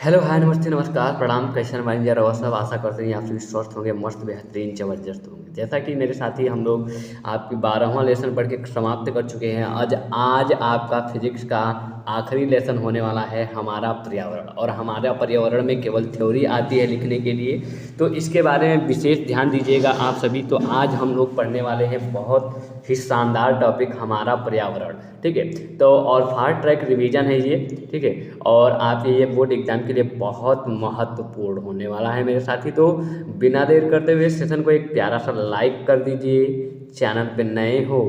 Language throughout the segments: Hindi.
हेलो हाय नमस्ते नमस्कार प्रणाम कैसे हैं भाई यार। और सब आशा करते हैं आप सभी स्वस्थ होंगे, मस्त बेहतरीन ज़बरदस्त होंगे। जैसा कि मेरे साथी हम लोग आपकी 12वां लेसन पढ़ के समाप्त कर चुके हैं। आज आज आपका फिजिक्स का आखिरी लेसन होने वाला है, हमारा पर्यावरण। और हमारा पर्यावरण में केवल थ्योरी आती है लिखने के लिए, तो इसके बारे में विशेष ध्यान दीजिएगा आप सभी। तो आज हम लोग पढ़ने वाले हैं बहुत ही शानदार टॉपिक, हमारा पर्यावरण। ठीक है, तो और फास्ट ट्रैक रिवीजन है ये। ठीक है, और आपके ये बोर्ड एग्जाम के लिए बहुत महत्वपूर्ण होने वाला है मेरे साथी। तो बिना देर करते हुए सेशन को एक प्यारा सा लाइक कर दीजिए। चैनल पे नए हो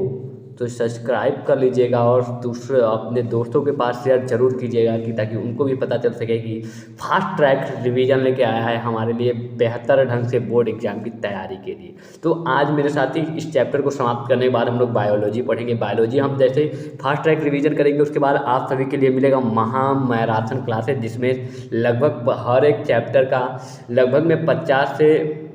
तो सब्सक्राइब कर लीजिएगा और दूसरे अपने दोस्तों के पास शेयर जरूर कीजिएगा कि ताकि उनको भी पता चल सके कि फास्ट ट्रैक रिवीजन लेके आया है हमारे लिए बेहतर ढंग से बोर्ड एग्जाम की तैयारी के लिए। तो आज मेरे साथी इस चैप्टर को समाप्त करने के बाद हम लोग बायोलॉजी पढ़ेंगे। बायोलॉजी हम जैसे फास्ट ट्रैक रिवीजन करेंगे, उसके बाद आप सभी के लिए मिलेगा महा मैराथन क्लासेस, जिसमें लगभग हर एक चैप्टर का लगभग में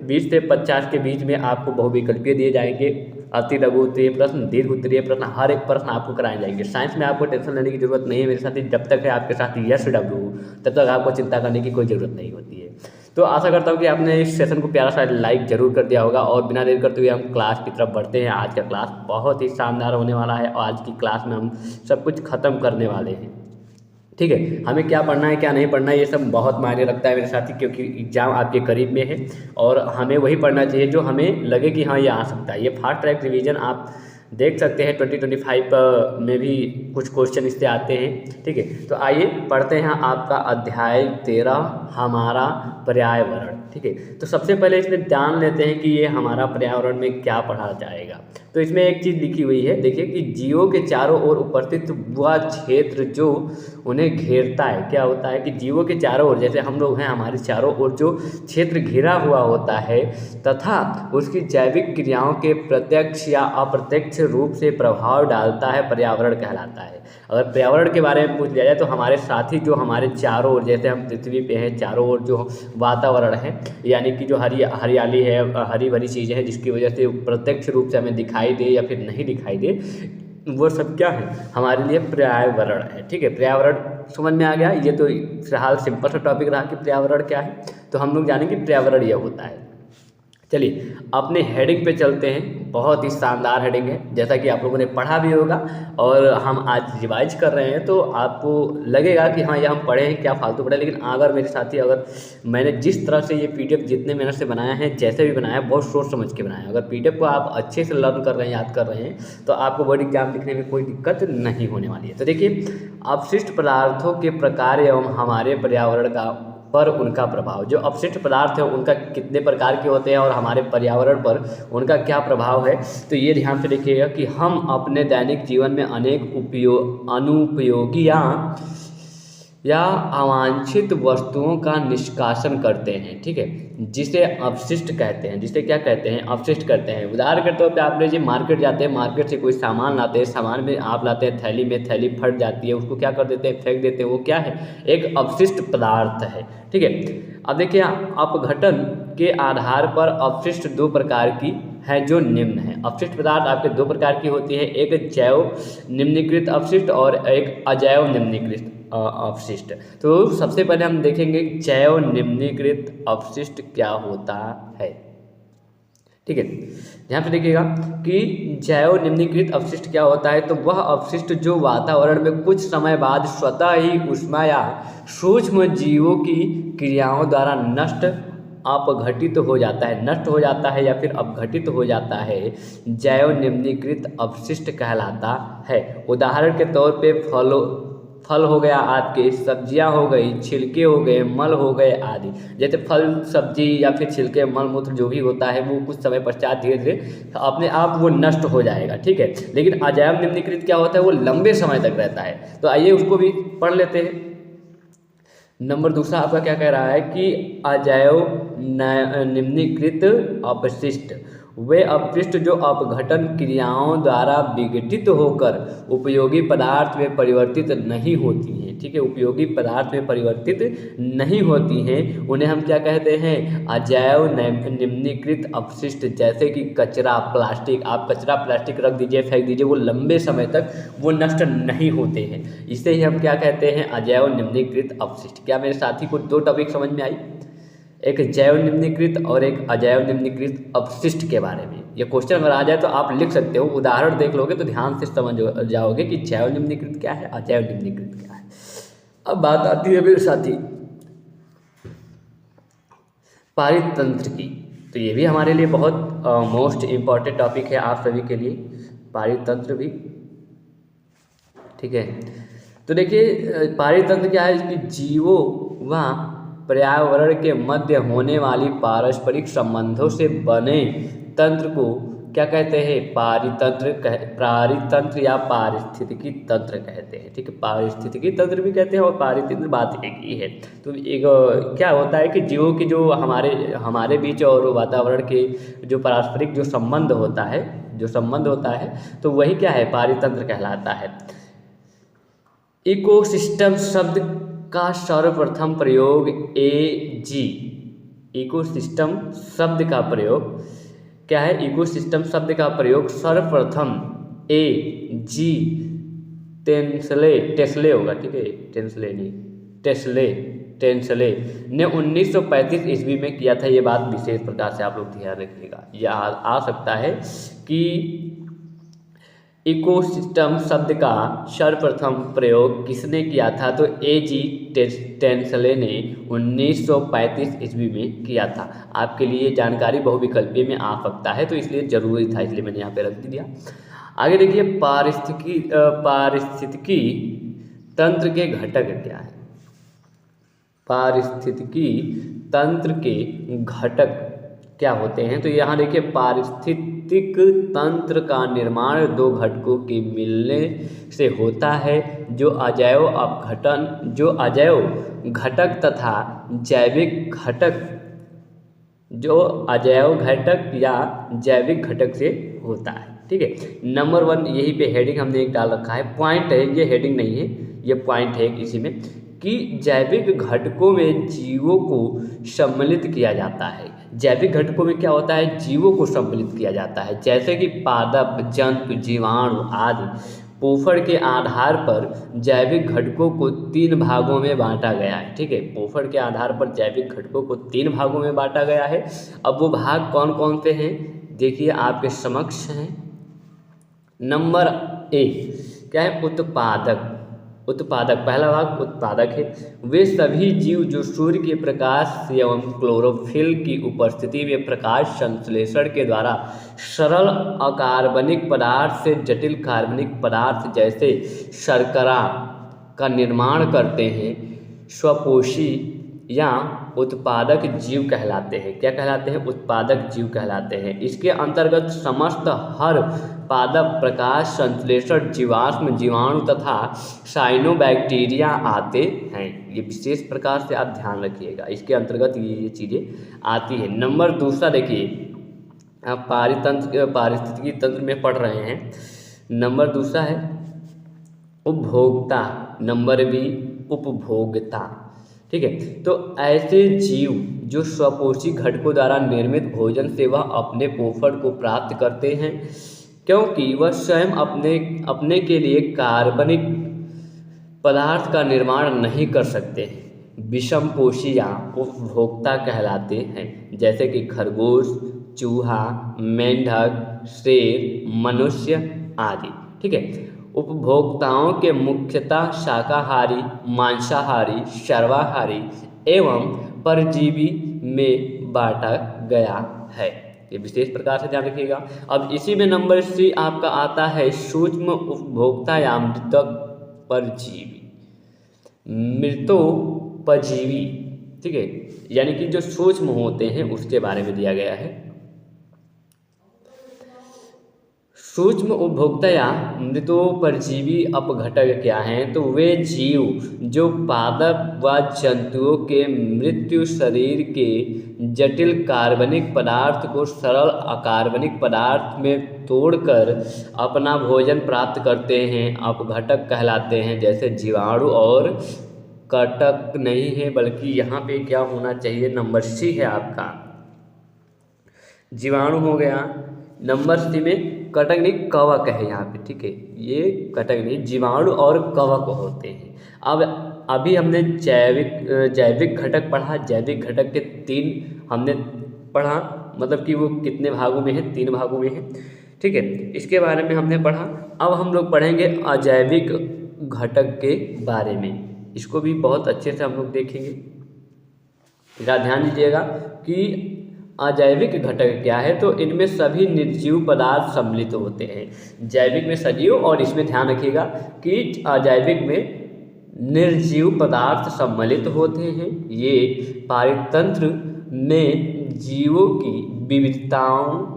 20 से 50 के बीच में आपको बहुविकल्पीय दिए जाएंगे। अति लघु उत्तरीय प्रश्न, दीर्घ उत्तरीय प्रश्न, हर एक प्रश्न आपको कराए जाएंगे। साइंस में आपको टेंशन लेने की जरूरत नहीं है मेरे साथी। जब तक है आपके साथ SW तब तक आपको चिंता करने की कोई ज़रूरत नहीं होती है। तो आशा करता हूँ कि आपने इस सेशन को प्यारा सा लाइक जरूर कर दिया होगा। और बिना देर करते हुए हम क्लास की तरफ बढ़ते हैं। आज का क्लास बहुत ही शानदार होने वाला है और आज की क्लास में हम सब कुछ ख़त्म करने वाले हैं। ठीक है, हमें क्या पढ़ना है क्या नहीं पढ़ना है ये सब बहुत मायने रखता है मेरे साथी, क्योंकि एग्ज़ाम आपके करीब में है और हमें वही पढ़ना चाहिए जो हमें लगे कि हाँ ये आ सकता है। ये फास्ट ट्रैक रिवीजन आप देख सकते हैं 2025 में भी कुछ क्वेश्चन इससे आते हैं। ठीक है, तो आइए पढ़ते हैं आपका अध्याय 13, हमारा पर्यावरण। ठीक है, तो सबसे पहले इसमें जान लेते हैं कि ये हमारा पर्यावरण में क्या पढ़ा जाएगा। तो इसमें एक चीज़ लिखी हुई है, देखिए कि जीवों के चारों ओर उपस्थित वह क्षेत्र जो उन्हें घेरता है। क्या होता है कि जीवों के चारों ओर, जैसे हम लोग हैं, हमारे चारों ओर जो क्षेत्र घिरा हुआ होता है तथा उसकी जैविक क्रियाओं के प्रत्यक्ष या अप्रत्यक्ष रूप से प्रभाव डालता है, पर्यावरण कहलाता है। अगर पर्यावरण के बारे में पूछ लिया जाए तो हमारे साथी जो हमारे चारों ओर, जैसे हम पृथ्वी पे हैं, चारों ओर जो वातावरण है, यानी कि जो हरियाली है, हरी भरी चीज़ें हैं जिसकी वजह से प्रत्यक्ष रूप से हमें दिखाई दे या फिर नहीं दिखाई दे, वो सब क्या है हमारे लिए पर्यावरण है। ठीक है, पर्यावरण समझ में आ गया। ये तो फिलहाल सिंपल सा टॉपिक रहा कि पर्यावरण क्या है, तो हम लोग जानेंगे पर्यावरण ये होता है। चलिए अपने हेडिंग पे चलते हैं। बहुत ही शानदार हेडिंग है, जैसा कि आप लोगों ने पढ़ा भी होगा और हम आज रिवाइज कर रहे हैं, तो आपको लगेगा कि हाँ ये हम पढ़े हैं, क्या फालतू पढ़े। लेकिन अगर मेरे साथी, अगर मैंने जिस तरह से ये PDF जितने मेहनत से बनाया है, जैसे भी बनाया है, बहुत सोच समझ के बनाया है, अगर PDF को आप अच्छे से लर्न कर रहे हैं, याद कर रहे हैं, तो आपको बोर्ड एग्जाम लिखने में कोई दिक्कत नहीं होने वाली है। तो देखिए, अपशिष्ट पदार्थों के प्रकार एवं हमारे पर्यावरण का पर उनका प्रभाव। जो अपशिष्ट पदार्थ है उनका कितने प्रकार के होते हैं और हमारे पर्यावरण पर उनका क्या प्रभाव है, तो ये ध्यान से देखिएगा कि हम अपने दैनिक जीवन में अनेक अनुपयोगी या अवांछित वस्तुओं का निष्कासन करते हैं। ठीक है, जिसे अपशिष्ट कहते हैं। जिसे क्या कहते हैं? अपशिष्ट कहते हैं। उदाहरण के तौर पे आप लीजिए, मार्केट जाते हैं, मार्केट से कोई सामान लाते हैं, सामान में आप लाते हैं थैली में, थैली फट जाती है, उसको क्या कर देते हैं? फेंक देते हैं। वो क्या है? एक अपशिष्ट पदार्थ है। ठीक है, अब देखिए, अपघटन के आधार पर अपशिष्ट दो प्रकार की है जो निम्न है। अपशिष्ट पदार्थ आपके दो प्रकार की होती है, एक जैव निम्नीकृत अपशिष्ट और एक अजैव निम्नीकृत अपशिष्ट। तो सबसे पहले हम देखेंगे जैव निम्नीकृत अपशिष्ट क्या होता है। ठीक है, यहाँ पे देखिएगा कि जैव निम्नीकृत अपशिष्ट क्या होता है। तो वह अपशिष्ट जो वातावरण में कुछ समय बाद स्वतः ही ऊष्मा या सूक्ष्म जीवों की क्रियाओं द्वारा अपघटित हो जाता है, नष्ट हो जाता है या फिर अपघटित हो जाता है, जैव निम्नीकृत अपशिष्ट कहलाता है। उदाहरण के तौर पे फल हो गया, आपके सब्जियां हो गई, छिलके हो गए, मल हो गए आदि। जैसे फल, सब्जी या फिर छिलके, मल मूत्र जो भी होता है वो कुछ समय पश्चात धीरे धीरे अपने आप वो नष्ट हो जाएगा। ठीक है, लेकिन अजैव निम्नीकृत क्या होता है? वो लंबे समय तक रहता है। तो आइए उसको भी पढ़ लेते हैं। नंबर दूसरा आपका क्या कह रहा है कि अजैव निम्नीकृत अपशिष्ट वे अपशिष्ट जो अपघटन क्रियाओं द्वारा विघटित होकर उपयोगी पदार्थ में परिवर्तित नहीं होती हैं, ठीक है, उपयोगी पदार्थ में परिवर्तित नहीं होती हैं, उन्हें हम क्या कहते हैं, अजैव निम्नीकृत अपशिष्ट। जैसे कि कचरा प्लास्टिक, आप कचरा प्लास्टिक रख दीजिए, फेंक दीजिए, वो लंबे समय तक वो नष्ट नहीं होते हैं, इसे ही हम क्या कहते हैं, अजैव निम्नीकृत अपशिष्ट। क्या मेरे साथी को दो टॉपिक समझ में आई, एक जैव निम्नीकृत और एक अजैव निम्नीकृत अपशिष्ट के बारे में। ये क्वेश्चन अगर आ जाए तो आप लिख सकते हो, उदाहरण देख लोगे तो ध्यान से समझ जाओगे कि जैव निम्नीकृत क्या है, अजैव निम्नीकृत क्या है। अब बात आती है मेरे साथी पारितंत्र की, तो ये भी हमारे लिए बहुत मोस्ट इम्पॉर्टेंट टॉपिक है आप सभी के लिए, पारितंत्र भी, ठीक है। तो देखिए पारितंत्र क्या है कि जीवों व पर्यावरण के मध्य होने वाली पारस्परिक संबंधों से बने तंत्र को क्या कहते हैं, पारितंत्र या पारिस्थितिकी तंत्र कहते हैं, ठीक है। पारिस्थितिकी तंत्र भी कहते हैं और पारितंत्र बात एक ही है। तो एक क्या होता है कि जीवों की जो हमारे बीच और वातावरण के जो पारस्परिक जो संबंध होता है तो वही क्या है, पारितंत्र कहलाता है। इकोसिस्टम शब्द का सर्वप्रथम प्रयोग इकोसिस्टम शब्द का प्रयोग क्या है, इकोसिस्टम शब्द का प्रयोग सर्वप्रथम A.G. टेस्ले होगा, ठीक है, टेस्ले ने 1935 ईस्वी में किया था। ये बात विशेष प्रकार से आप लोग ध्यान रखिएगा, यह आ सकता है कि इकोसिस्टम शब्द का सर्वप्रथम प्रयोग किसने किया था, तो A.G. टेस्ले ने 1935 ईस्वी में किया था। आपके लिए जानकारी बहुविकल्पीय में आ सकता है, तो इसलिए जरूरी था, इसलिए मैंने यहाँ पे रख दिया। आगे देखिए पारिस्थितिकी तंत्र के घटक क्या है, पारिस्थितिकी तंत्र के घटक क्या होते हैं, तो यहाँ देखिए पारिस्थितिक तंत्र का निर्माण दो घटकों के मिलने से होता है, जो अजैव घटक तथा जैविक घटक, जो अजैव घटक या जैविक घटक से होता है, ठीक है। नंबर 1 यही पे हेडिंग हमने एक डाल रखा है, पॉइंट है, ये हेडिंग नहीं है, ये पॉइंट है इसी में, कि जैविक घटकों में जीवों को सम्मिलित किया जाता है। जैविक घटकों में क्या होता है, जीवों को सम्मिलित किया जाता है, जैसे कि पादप, जंतु, जीवाणु आदि। पोफड़ के आधार पर जैविक घटकों को 3 भागों में बांटा गया है, ठीक है। पोफड़ के आधार पर जैविक घटकों को 3 भागों में बांटा गया है। अब वो भाग कौन कौन से हैं, देखिए आपके समक्ष हैं। नंबर 1 क्या है, उत्पादक, पहला भाग उत्पादक है। वे सभी जीव जो सूर्य के प्रकाश एवं क्लोरोफिल की उपस्थिति में प्रकाश संश्लेषण के द्वारा सरल अकार्बनिक पदार्थ से जटिल कार्बनिक पदार्थ जैसे शर्करा का निर्माण करते हैं, स्वपोषी या उत्पादक जीव कहलाते हैं। क्या कहलाते हैं, उत्पादक जीव कहलाते हैं। इसके अंतर्गत समस्त हर पादप, प्रकाश संश्लेषण, जीवाश्म, जीवाणु तथा साइनोबैक्टीरिया आते हैं। ये विशेष प्रकार से आप ध्यान रखिएगा, इसके अंतर्गत ये चीज़ें आती हैं। नंबर 2 देखिए, आप पारिस्थितिकी तंत्र में पढ़ रहे हैं। नंबर 2 है उपभोक्ता, नंबर 2 उपभोक्ता, ठीक है। तो ऐसे जीव जो स्वपोषी घटकों द्वारा निर्मित भोजन से वह अपने पोषण को प्राप्त करते हैं, क्योंकि वह स्वयं अपने के लिए कार्बनिक पदार्थ का निर्माण नहीं कर सकते, विषमपोषी या उपभोक्ता कहलाते हैं, जैसे कि खरगोश, चूहा, मेंढक, शेर, मनुष्य आदि, ठीक है। उपभोक्ताओं के मुख्यतः शाकाहारी, मांसाहारी, सर्वाहारी एवं परजीवी में बांटा गया है। ये विशेष प्रकार से ध्यान रखिएगा। अब इसी में नंबर 3 आपका आता है सूक्ष्म उपभोक्ता या मृतोपजीवी, ठीक है, यानी कि जो सूक्ष्म होते हैं उसके बारे में दिया गया है। सूक्ष्म उपभोक्ता या मृतोपरजीवी अपघटक क्या हैं? तो वे जीव जो पादप व जंतुओं के मृत्यु शरीर के जटिल कार्बनिक पदार्थ को सरल अकार्बनिक पदार्थ में तोड़कर अपना भोजन प्राप्त करते हैं, अपघटक कहलाते हैं। जैसे जीवाणु और कटक नहीं है, बल्कि यहाँ पे क्या होना चाहिए, नंबर सी है आपका, जीवाणु हो गया। नंबर सी में कटक नहीं, कवक है यहाँ पे, ठीक है, ये कटक नहीं, जीवाणु और कवक होते हैं। अब अभी हमने जैविक घटक पढ़ा, जैविक घटक के 3 हमने पढ़ा, मतलब कि वो कितने भागों में है, 3 भागों में है, ठीक है, इसके बारे में हमने पढ़ा। अब हम लोग पढ़ेंगे अजैविक घटक के बारे में, इसको भी बहुत अच्छे से हम लोग देखेंगे। जरा ध्यान दीजिएगा कि अजैविक घटक क्या है, तो इनमें सभी निर्जीव पदार्थ सम्मिलित होते हैं। जैविक में सजीव, और इसमें ध्यान रखिएगा कि अजैविक में निर्जीव पदार्थ सम्मिलित होते हैं। ये पारितंत्र में जीवों की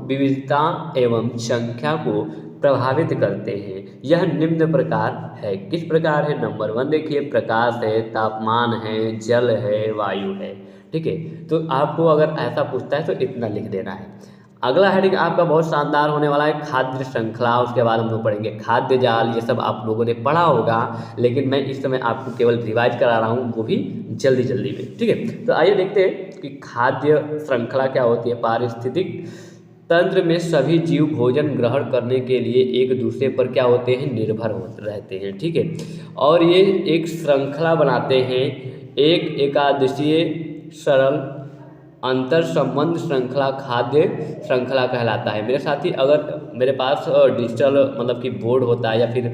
विविधता एवं संख्या को प्रभावित करते हैं। यह निम्न प्रकार है। किस प्रकार है? नंबर 1 देखिए, प्रकाश है, तापमान है, जल है, वायु है, ठीक है। तो आपको अगर ऐसा पूछता है तो इतना लिख देना है। अगला हेडिंग आपका बहुत शानदार होने वाला है, खाद्य श्रृंखला। उसके बाद हम लोग पढ़ेंगे खाद्य जाल। ये सब आप लोगों ने पढ़ा होगा, लेकिन मैं इस समय आपको केवल रिवाइज करा रहा हूँ, वो भी जल्दी जल्दी में, ठीक है। तो आइए देखते हैं कि खाद्य श्रृंखला क्या होती है। पारिस्थितिक तंत्र में सभी जीव भोजन ग्रहण करने के लिए एक दूसरे पर क्या होते हैं, निर्भर रहते हैं, ठीक है। और ये एक श्रृंखला बनाते हैं, एक एकादशीय सरल अंतर संबंध श्रृंखला खाद्य श्रृंखला कहलाता है। मेरे साथी, अगर मेरे पास डिजिटल मतलब कि बोर्ड होता है, या फिर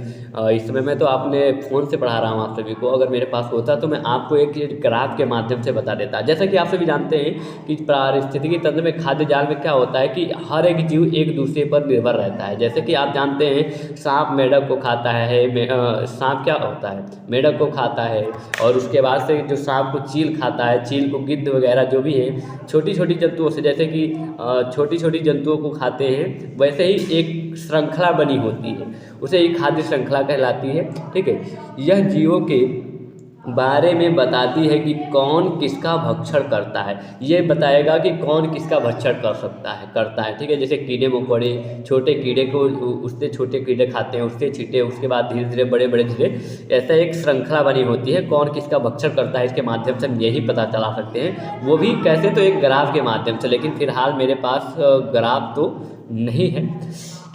इस समय मैं तो आपने फ़ोन से पढ़ा रहा हूँ आप सभी को, अगर मेरे पास होता तो मैं आपको एक ग्राफ के माध्यम से बता देता। जैसा कि आप सभी जानते हैं कि पारिस्थितिकी तंत्र में खाद्य जाल में क्या होता है कि हर एक जीव एक दूसरे पर निर्भर रहता है। जैसे कि आप जानते हैं सांप मेढक को खाता है, सांप क्या होता है, मेढक को खाता है, और उसके बाद से जो सांप को चील खाता है, चील को गिद्ध वगैरह जो भी है छोटी छोटी जंतुओं से, जैसे कि छोटी छोटी जंतुओं को खाते हैं, वैसे ही एक श्रृंखला बनी होती है, उसे ही खाद्य श्रृंखला कहलाती है, ठीक है। यह जीवों के बारे में बताती है कि कौन किसका भक्षण करता है। ये बताएगा कि कौन किसका भक्षण करता है, ठीक है। जैसे कीड़े मकोड़े, छोटे कीड़े को उससे छोटे कीड़े खाते हैं, उससे छींटे, उसके बाद धीरे धीरे बड़े बड़े धीरे, ऐसा एक श्रृंखला बनी होती है। कौन किसका भक्षण करता है, इसके माध्यम से हम यही पता चला सकते हैं। वो भी कैसे? तो एक ग्राफ के माध्यम से, लेकिन फिलहाल मेरे पास ग्राफ तो नहीं है,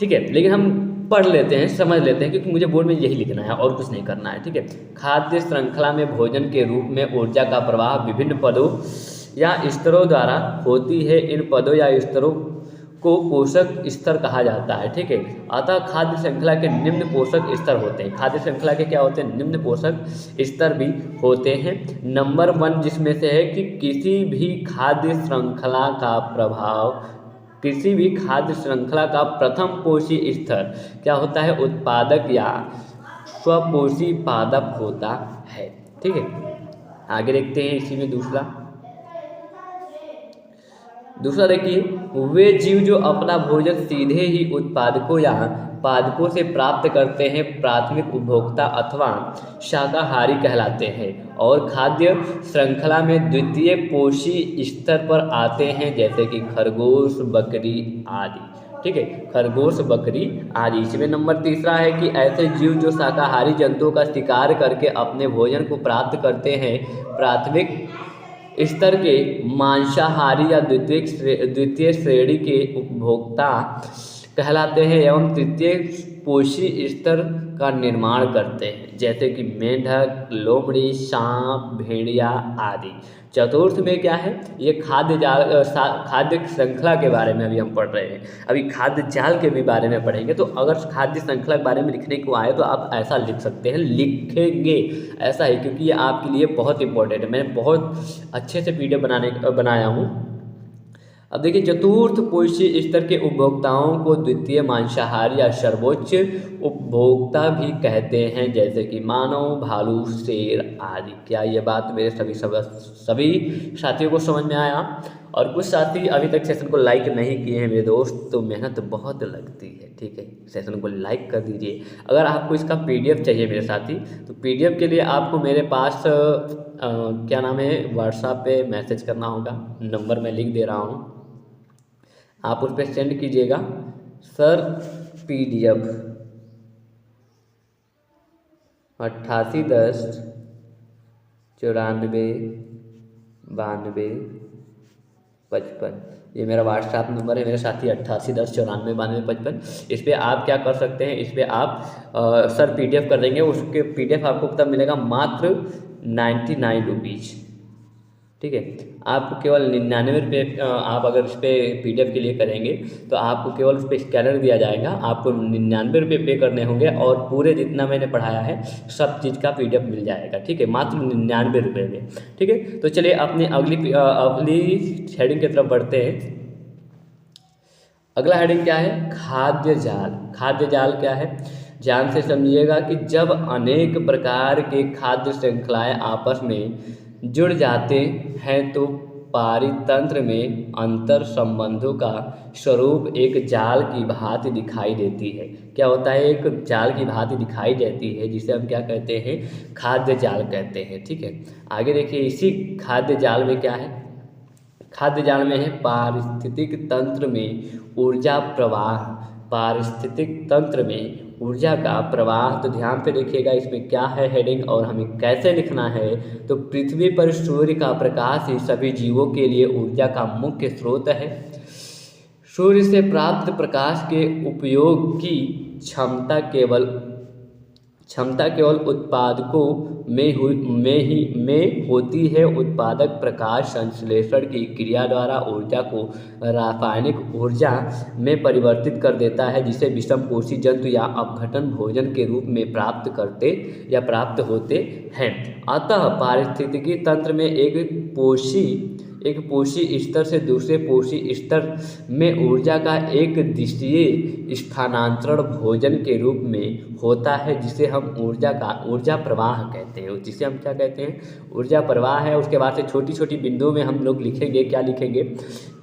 ठीक है, लेकिन हम पढ़ लेते हैं, समझ लेते हैं, क्योंकि मुझे बोर्ड में यही लिखना है और कुछ नहीं करना है, ठीक है। खाद्य श्रृंखला में भोजन के रूप में ऊर्जा का प्रवाह विभिन्न पदों या स्तरों द्वारा होती है। इन पदों या स्तरों को पोषक स्तर कहा जाता है, ठीक है। अतः खाद्य श्रृंखला के निम्न पोषक स्तर होते हैं। खाद्य श्रृंखला के क्या होते हैं? निम्न पोषक स्तर भी होते हैं। नंबर 1 जिसमें से है कि किसी भी खाद्य श्रृंखला का प्रथम पोषी स्तर क्या होता है? उत्पादक या स्वपोषी पादप होता है, ठीक है। आगे देखते हैं इसी में दूसरा देखिए, वे जीव जो अपना भोजन सीधे ही उत्पादकों या पादपों से प्राप्त करते हैं प्राथमिक उपभोक्ता अथवा शाकाहारी कहलाते हैं, और खाद्य श्रृंखला में द्वितीय पोषी स्तर पर आते हैं, जैसे कि खरगोश, बकरी आदि, ठीक है, खरगोश, बकरी आदि। इसमें नंबर 3 है कि ऐसे जीव जो शाकाहारी जंतुओं का शिकार करके अपने भोजन को प्राप्त करते हैं प्राथमिक स्तर के मांसाहारी या द्वितीय श्रेणी के उपभोक्ता कहलाते हैं, एवं तृतीय पोषी स्तर का निर्माण करते हैं, जैसे कि मेंढक, लोमड़ी, सांप, भेड़िया आदि। चतुर्थ में क्या है? ये खाद्य श्रृंखला के बारे में अभी हम पढ़ रहे हैं। अभी खाद्य जाल के भी बारे में पढ़ेंगे। तो अगर खाद्य श्रृंखला के बारे में लिखने को आए तो आप ऐसा लिख सकते हैं, लिखेंगे ऐसा ही, क्योंकि ये आपके लिए बहुत इंपॉर्टेंट है। मैंने बहुत अच्छे से PDF बनाया हूँ। अब देखिए, चतुर्थ पोषी स्तर के उपभोक्ताओं को द्वितीय मांसाहारी या सर्वोच्च उपभोक्ता भी कहते हैं, जैसे कि मानव, भालू, शेर आदि। क्या ये बात मेरे सभी साथियों को समझ में आया? और कुछ साथी अभी तक सेशन को लाइक नहीं किए हैं मेरे दोस्त, तो मेहनत बहुत लगती है, ठीक है, सेशन को लाइक कर दीजिए। अगर आपको इसका PDF चाहिए मेरे साथी, तो PDF के लिए आपको मेरे पास क्या नाम है, व्हाट्सएप पे मैसेज करना होगा, नंबर मैं लिख दे रहा हूँ, आप उस पर सेंड कीजिएगा, सर PDF 8810 94 92 55। ये मेरा व्हाट्सएप नंबर है मेरे साथी, 8810 94 92 55। इस पर आप क्या कर सकते हैं, इस पर आप सर PDF कर देंगे, उसके PDF आपको तब मिलेगा मात्र 99 रुपीज़, ठीक है। आपको केवल 99 रुपये, आप अगर इस पर PDF के लिए करेंगे तो आपको केवल उस पर स्कैनर दिया जाएगा, आपको 99 रुपये पे करने होंगे और पूरे जितना मैंने पढ़ाया है सब चीज़ का PDF मिल जाएगा, ठीक है, मात्र 99 रुपये में, ठीक है। तो चलिए अपनी अगली हेडिंग की तरफ बढ़ते हैं। अगला हेडिंग क्या है? खाद्य जाल। खाद्य जाल क्या है, ध्यान से समझिएगा कि जब अनेक प्रकार के खाद्य श्रृंखलाएं आपस में जुड़ जाते हैं तो पारितंत्र में अंतर संबंधों का स्वरूप एक जाल की भांति दिखाई देती है। क्या होता है? एक जाल की भांति दिखाई देती है, जिसे हम क्या कहते हैं? खाद्य जाल कहते हैं, ठीक है। आगे देखिए, इसी खाद्य जाल में क्या है? खाद्य जाल में है पारिस्थितिक तंत्र में ऊर्जा प्रवाह। पारिस्थितिक तंत्र में ऊर्जा का प्रवाह, तो ध्यान से देखिएगा इसमें क्या है हेडिंग और हमें कैसे लिखना है। तो पृथ्वी पर सूर्य का प्रकाश ही सभी जीवों के लिए ऊर्जा का मुख्य स्रोत है। सूर्य से प्राप्त प्रकाश के उपयोग की क्षमता केवल उत्पादकों में होती है। उत्पादक प्रकाश संश्लेषण की क्रिया द्वारा ऊर्जा को रासायनिक ऊर्जा में परिवर्तित कर देता है, जिसे विषमपोषी जंतु या अपघटन भोजन के रूप में प्राप्त होते हैं। अतः पारिस्थितिकी तंत्र में एक पोषी स्तर से दूसरे पोषी स्तर में ऊर्जा का एक दिशीय स्थानांतरण भोजन के रूप में होता है, जिसे हम ऊर्जा प्रवाह कहते हैं। जिसे हम क्या कहते हैं? ऊर्जा प्रवाह है। उसके बाद से छोटी छोटी बिंदुओं में हम लोग लिखेंगे, क्या लिखेंगे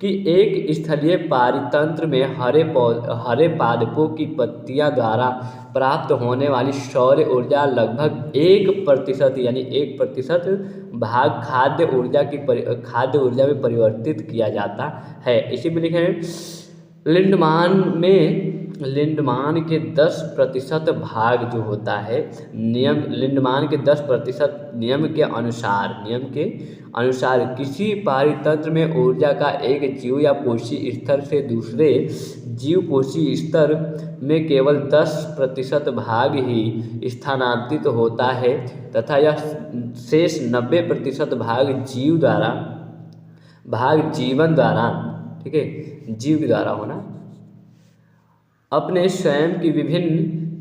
कि एक स्थलीय पारितंत्र में हरे पादपों की पत्तियां द्वारा प्राप्त होने वाली सौर ऊर्जा लगभग 1% यानी 1% भाग खाद्य ऊर्जा में परिवर्तित किया जाता है। इसी में लिखे लिंडमान के 10% भाग जो होता है लिंडमान के 10% नियम के अनुसार किसी पारितंत्र में ऊर्जा का एक जीव या पोषी स्तर से दूसरे जीव पोषी स्तर में केवल 10% भाग ही स्थानांतरित होता है तथा यह शेष 90% भाग जीवन द्वारा, ठीक है, जीव के द्वारा होना, अपने स्वयं की विभिन्न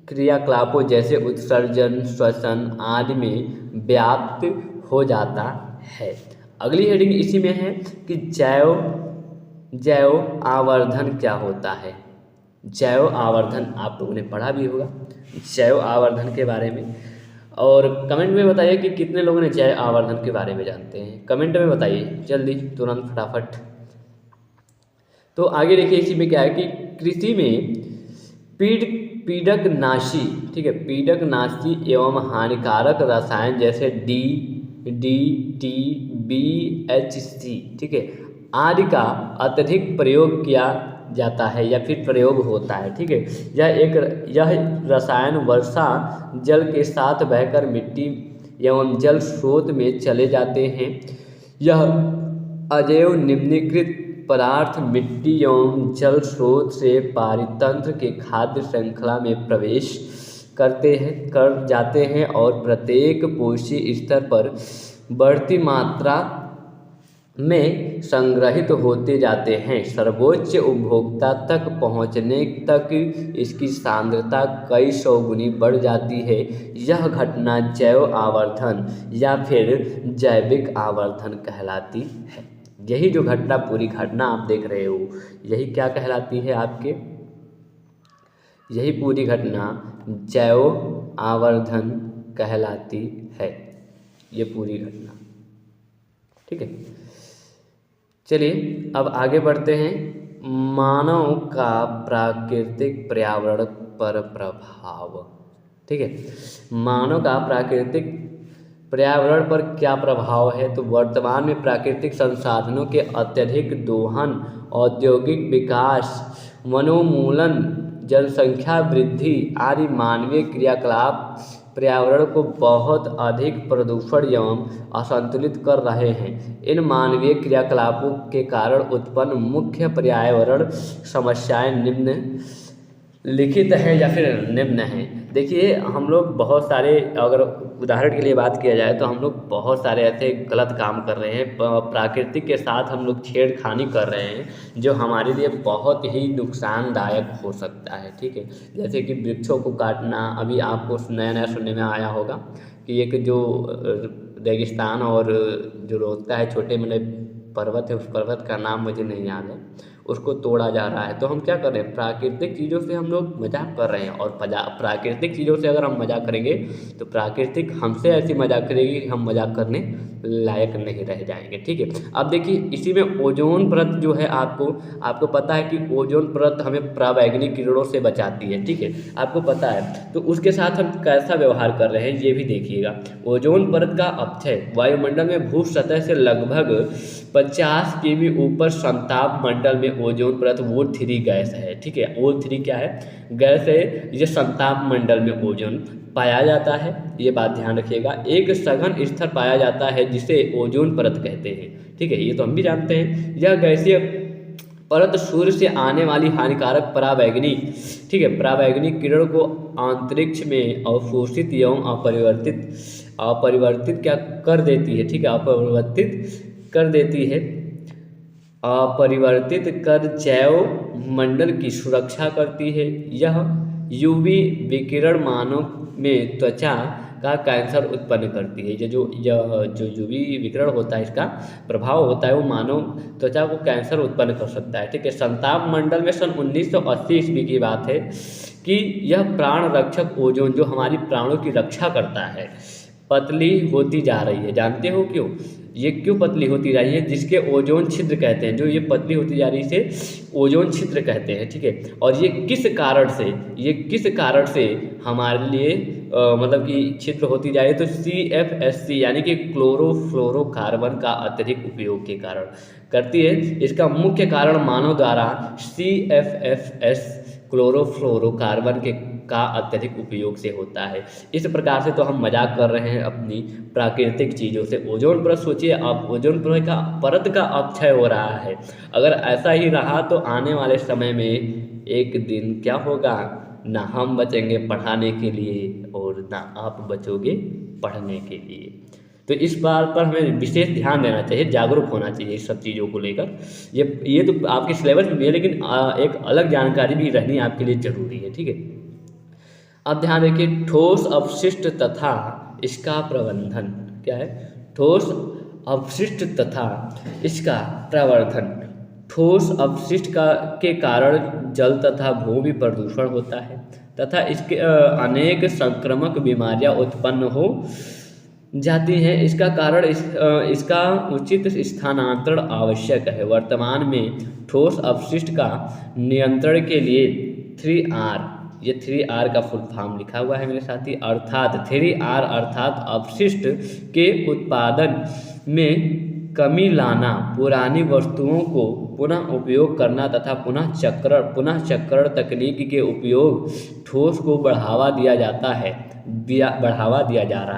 क्रियाकलापों जैसे उत्सर्जन, श्वसन आदि में व्याप्त हो जाता है। अगली हेडिंग इसी में है कि जैव आवर्धन क्या होता है। जैव आवर्धन आप लोगों ने पढ़ा भी होगा जैव आवर्धन के बारे में, और कमेंट में बताइए कि कितने लोगों ने जैव आवर्धन के बारे में जानते हैं। कमेंट में बताइए जल्दी, तुरंत, फटाफट। तो आगे देखिए, इसी में क्या है कि कृषि में पीड़कनाशी, ठीक है, पीड़कनाशी एवं हानिकारक रसायन जैसे DDT, BHC, ठीक है, आदि का अत्यधिक प्रयोग किया जाता है या फिर प्रयोग होता है, ठीक है। यह रसायन वर्षा जल के साथ बहकर मिट्टी एवं जल स्रोत में चले जाते हैं। यह अजैव निम्नीकृत पदार्थ मिट्टी एवं जल स्रोत से पारितंत्र के खाद्य श्रृंखला में प्रवेश कर जाते हैं और प्रत्येक पोषी स्तर पर बढ़ती मात्रा में संग्रहित होते जाते हैं। सर्वोच्च उपभोक्ता तक पहुंचने तक इसकी सांद्रता कई सौ गुनी बढ़ जाती है। यह घटना जैव आवर्धन या फिर जैविक आवर्धन कहलाती है। यही जो घटना, पूरी घटना आप देख रहे हो, यही क्या कहलाती है आपके, यही पूरी घटना जैव आवर्धन कहलाती है, ये पूरी घटना। ठीक है, चलिए अब आगे बढ़ते हैं। मानव का प्राकृतिक पर्यावरण पर प्रभाव। ठीक है, मानव का प्राकृतिक पर्यावरण पर क्या प्रभाव है? तो वर्तमान में प्राकृतिक संसाधनों के अत्यधिक दोहन, औद्योगिक विकास, वनोन्मूलन, जनसंख्या वृद्धि आदि मानवीय क्रियाकलाप पर्यावरण को बहुत अधिक प्रदूषण एवं असंतुलित कर रहे हैं। इन मानवीय क्रियाकलापों के कारण उत्पन्न मुख्य पर्यावरण समस्याएं निम्नलिखित हैं या फिर निम्न हैं। देखिए, हम लोग बहुत सारे, अगर उदाहरण के लिए बात किया जाए तो हम लोग बहुत सारे ऐसे गलत काम कर रहे हैं, प्राकृतिक के साथ हम लोग छेड़खानी कर रहे हैं जो हमारे लिए बहुत ही नुकसानदायक हो सकता है। ठीक है, जैसे कि वृक्षों को काटना, अभी आपको नया नया सुनने में आया होगा कि एक जो रेगिस्तान और जो रोकता है, छोटे मोटे पर्वत है, उस पर्वत का नाम मुझे नहीं याद है, उसको तोड़ा जा रहा है। तो हम क्या कर रहे हैं, प्राकृतिक चीज़ों से हम लोग मजाक कर रहे हैं, और प्राकृतिक चीज़ों से अगर हम मजाक करेंगे तो प्राकृतिक हमसे ऐसी मजाक करेगी कि हम मजाक करने लायक नहीं रह जाएंगे। ठीक है, अब देखिए इसी में ओजोन परत जो है, आपको पता है कि ओजोन परत हमें पराबैंगनी किरणों से बचाती है। ठीक है, आपको पता है, तो उसके साथ हम कैसा व्यवहार कर रहे हैं ये भी देखिएगा। ओजोन परत का अपक्षय वायुमंडल में भू सतह से लगभग 50 किमी ऊपर संताप मंडल में ओजोन परत O3 गैस है। ठीक है, O3 क्या है, गैस है, ये संताप मंडल में ओजोन पाया जाता है। ये बात ध्यान रखिएगा। एक सघन स्तर पाया जाता है जिसे ओजोन परत कहते हैं। ठीक है, ये तो हम भी जानते हैं। यह गैसीय परत सूर्य से आने वाली हानिकारक पराबैंगनी, ठीक है, पराबैंगनी किरण को अंतरिक्ष में अवशोषित एवं अपरिवर्तित क्या कर देती है। ठीक है, अपरिवर्तित कर देती है, अपरिवर्तित कर जैव मंडल की सुरक्षा करती है। यह यूवी विकिरण मानव में त्वचा का कैंसर उत्पन्न करती है। ये जो यूवी विकिरण होता है, इसका प्रभाव होता है, वो मानव त्वचा को कैंसर उत्पन्न कर सकता है। ठीक है, संताप मंडल में सन 1980 ईस्वी की बात है कि यह प्राण रक्षक ओजोन, जो हमारी प्राणों की रक्षा करता है, पतली होती जा रही है। जानते हो क्यों? ये क्यों पतली होती जा रही है? जिसके ओजोन छिद्र कहते हैं, जो ये पतली होती जा रही है इसे ओजोन छिद्र कहते हैं। ठीक है, और ये किस कारण से हमारे लिए मतलब कि छिद्र होती जा रही है? तो CFSC यानी कि क्लोरोफ्लोरोकार्बन का अत्यधिक उपयोग के कारण करती है। इसका मुख्य कारण मानव द्वारा CFS क्लोरोफ्लोरोकार्बन का अत्यधिक उपयोग से होता है। इस प्रकार से तो हम मजाक कर रहे हैं अपनी प्राकृतिक चीज़ों से। ओजोन परत, सोचिए आप, ओजोन परत का अपक्षय हो रहा है। अगर ऐसा ही रहा तो आने वाले समय में एक दिन क्या होगा, ना हम बचेंगे पढ़ाने के लिए और ना आप बचोगे पढ़ने के लिए। तो इस बात पर हमें विशेष ध्यान देना चाहिए, जागरूक होना चाहिए इस सब चीज़ों को लेकर। ये तो आपके सिलेबस में भी है, लेकिन एक अलग जानकारी भी रहनी आपके लिए ज़रूरी है। ठीक है, अब ध्यान रखिए, ठोस अपशिष्ट तथा इसका प्रबंधन। क्या है? ठोस अपशिष्ट तथा इसका प्रवर्धन। ठोस अपशिष्ट के कारण जल तथा भूमि प्रदूषण होता है तथा इसके अनेक संक्रामक बीमारियां उत्पन्न हो जाती हैं। इसका कारण इसका उचित स्थानांतरण आवश्यक है। वर्तमान में ठोस अपशिष्ट का नियंत्रण के लिए 3R, ये 3R का फुल फॉर्म लिखा हुआ है मेरे साथी, अर्थात 3R अर्थात अपशिष्ट के उत्पादन में कमी लाना, पुरानी वस्तुओं को पुनः उपयोग करना तथा पुनः चक्रण तकनीक के उपयोग, ठोस को बढ़ावा दिया जा रहा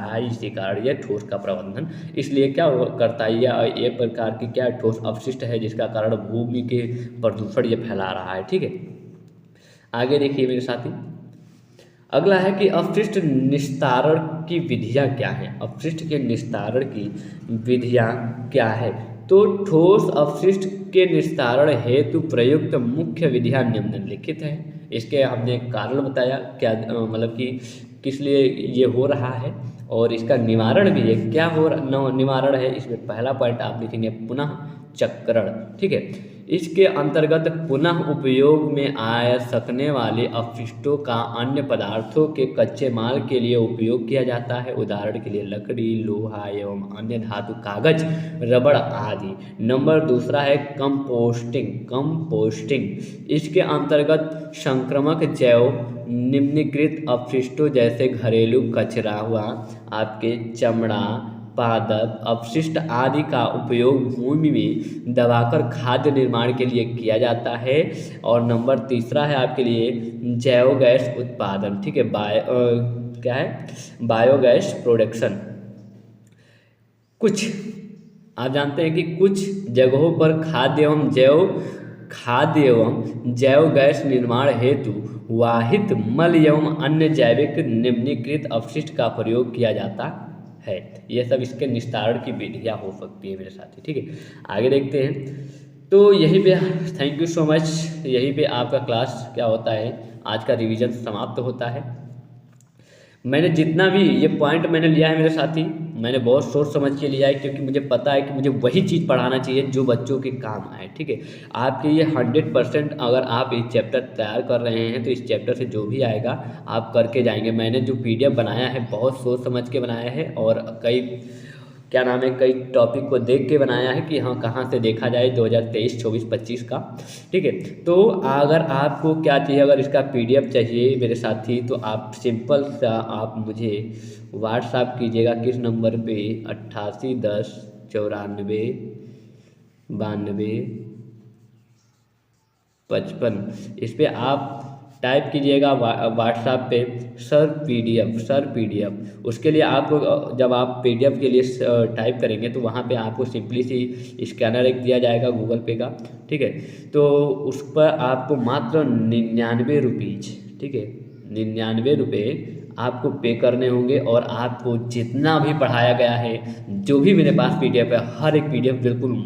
है। इसी कारण यह ठोस का प्रबंधन इसलिए क्या करता है, ये प्रकार की क्या ठोस अपशिष्ट है जिसका कारण भूमि के प्रदूषण ये फैला रहा है। ठीक है, आगे देखिए मेरे साथी, अगला है कि अपशिष्ट निस्तारण की विधियां क्या हैं। अपशिष्ट के निस्तारण की विधियां क्या है? तो ठोस अपशिष्ट के निस्तारण हेतु प्रयुक्त मुख्य विधियां निम्नलिखित हैं। इसके हमने कारण बताया, क्या मतलब कि किस लिए ये हो रहा है, और इसका निवारण भी है, क्या निवारण है। इसमें पहला पॉइंट आप लिखेंगे पुनः चक्रण, ठीक है। इसके अंतर्गत पुनः उपयोग में आ सकने वाले अपशिष्टों का अन्य पदार्थों के कच्चे माल के लिए उपयोग किया जाता है, उदाहरण के लिए लकड़ी, लोहा एवं अन्य धातु, कागज, रबड़ आदि। नंबर दूसरा है कंपोस्टिंग। कंपोस्टिंग इसके अंतर्गत संक्रामक जैव निम्नलिखित अपशिष्टों जैसे घरेलू कचरा हुआ, आपके चमड़ा, पादप अपशिष्ट आदि का उपयोग भूमि में दबाकर खाद्य निर्माण के लिए किया जाता है। और नंबर तीसरा है आपके लिए जैव गैस उत्पादन, ठीक है, क्या है, बायोगैस प्रोडक्शन। कुछ आप जानते हैं कि कुछ जगहों पर खाद्य एवं जैव गैस निर्माण हेतु वाहित मल एवं अन्य जैविक निम्नलिखित अपशिष्ट का प्रयोग किया जाता है। ये सब इसके निस्तारण की विधियाँ हो सकती है मेरे साथी, ठीक है। आगे देखते हैं। तो यहीं पे थैंक यू सो मच, यहीं पे आपका क्लास क्या होता है, आज का रिवीजन समाप्त होता है। मैंने जितना भी ये पॉइंट मैंने लिया है मेरे साथी, मैंने बहुत सोच समझ के लिया है, क्योंकि मुझे पता है कि मुझे वही चीज़ पढ़ाना चाहिए जो बच्चों के काम आए, ठीक है। आपके ये 100% अगर आप इस चैप्टर तैयार कर रहे हैं तो इस चैप्टर से जो भी आएगा आप करके जाएंगे। मैंने जो PDF बनाया है बहुत सोच समझ के बनाया है, और कई टॉपिक को देख के बनाया है कि हाँ कहाँ से देखा जाए 2023, 24, 25 का, ठीक है। तो अगर आपको क्या चाहिए, अगर इसका PDF चाहिए मेरे साथी, तो आप सिंपल सा आप मुझे व्हाट्सएप कीजिएगा किस नंबर पे, 88 10 94 92 55। इस पर आप टाइप कीजिएगा व्हाट्सएप पे सर PDF। उसके लिए आपको जब आप PDF के लिए टाइप करेंगे तो वहाँ पे आपको सिंपली सी स्कैनर एक दिया जाएगा गूगल पे का, ठीक है। तो उस पर आपको मात्र 99 रुपीज़, ठीक है, 99 रुपये आपको पे करने होंगे, और आपको जितना भी पढ़ाया गया है, जो भी मेरे पास PDF है, हर एक PDF बिल्कुल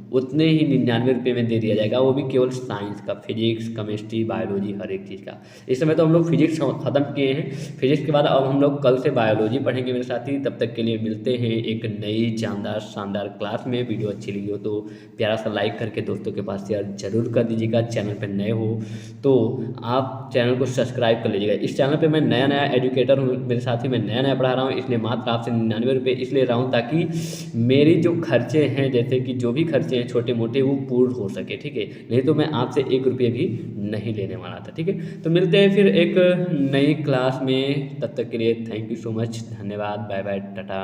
उतने ही 99 रुपये में दे दिया जाएगा, वो भी केवल साइंस का, फिजिक्स, केमिस्ट्री, बायोलॉजी, हर एक चीज़ का। इस समय तो हम लोग फिजिक्स ख़त्म किए हैं, फिजिक्स के बाद अब हम लोग कल से बायोलॉजी पढ़ेंगे मेरे साथी। तब तक के लिए मिलते हैं एक नई शानदार क्लास में। वीडियो अच्छी लगी हो तो प्यारा सा लाइक करके दोस्तों के पास शेयर जरूर कर दीजिएगा। चैनल पर नए हो तो आप चैनल को सब्सक्राइब कर लीजिएगा। इस चैनल पर मैं नया एजुकेटर हूँ मेरे साथी, मैं नया पढ़ा रहा हूँ, इसलिए मात्र आपसे 99 रुपये इसलिए रहा हूँ ताकि मेरी जो खर्चे हैं, जैसे कि जो भी खर्चे हैं छोटे मोटे, वो पूर्ण हो सके, ठीक है। नहीं तो मैं आपसे 1 रुपये भी नहीं लेने वाला था, ठीक है। तो मिलते हैं फिर एक नई क्लास में, तब तक के लिए थैंक यू सो मच, धन्यवाद, बाय बाय, टाटा।